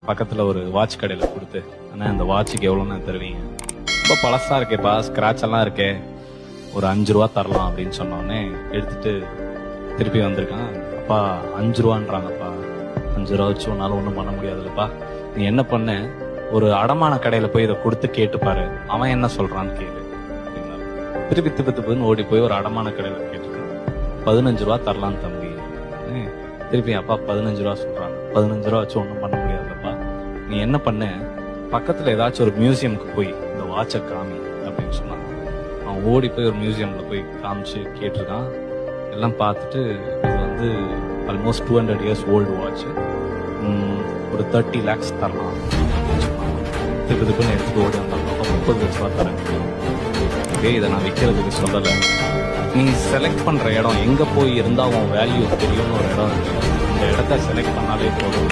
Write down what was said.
பக்கத்துல ஒரு வாட்ச் கடையில கொடுத்து, அண்ணா இந்த வாட்சுக்கு எவ்வளோண்ணா தருவீங்க? ரொம்ப பழசா இருக்கேப்பா, ஸ்கிராட்ச் எல்லாம் இருக்கே, ஒரு 5 ரூபா தரலாம் அப்படின்னு சொன்னோடனே எடுத்துட்டு திருப்பி வந்திருக்கான். அப்பா 5 ரூபான்றாங்கப்பா, 5 ரூபா வச்சு உன்னால ஒன்றும் பண்ண முடியாதுல்லப்பா. நீ என்ன பண்ண, ஒரு அடமான கடையில போய் இதை கொடுத்து கேட்டுப்பாரு, அவன் என்ன சொல்றான்னு கேளு அப்படின்னா. திருப்பி திப்புன்னு ஓடி போய் ஒரு அடமான கடையில கேட்டுருக்கான். 15 ரூபா தரலாம் தம்பி. திருப்பி அப்பா 15 ரூபா சொல்றாங்க. 15 ரூபா வச்சு ஒன்றும் பண்ண முடியாதுல்லப்பா. நீ என்ன பண்ண, பக்கத்துல ஏதாச்சும் ஒரு மியூசியமுக்கு போய் இந்த வாட்சை காமி அப்படின்னு சொன்னான். அவன் ஓடி போய் ஒரு மியூசியம்ல போய் காமிச்சு கேட்டிருக்கான். எல்லாம் பார்த்துட்டு இது வந்து ஆல்மோஸ்ட் 200 இயர்ஸ் ஓல்டு வாட்ச், ஒரு 30 lakhs தரலாம். திருப்பி எடுத்துட்டு ஓடி வந்தாங்க. 30 லட்ச ரூபா தரேன். இதை நான் விற்கிறதுக்கு சொல்லலை. நீ செலக்ட் பண்ற இடம் எங்க போய் இருந்தா உன் வேல்யூ தெரியும்னு ஒரு இடம் இருக்கு. இந்த இடத்த செலக்ட் பண்ணாலே போதும்.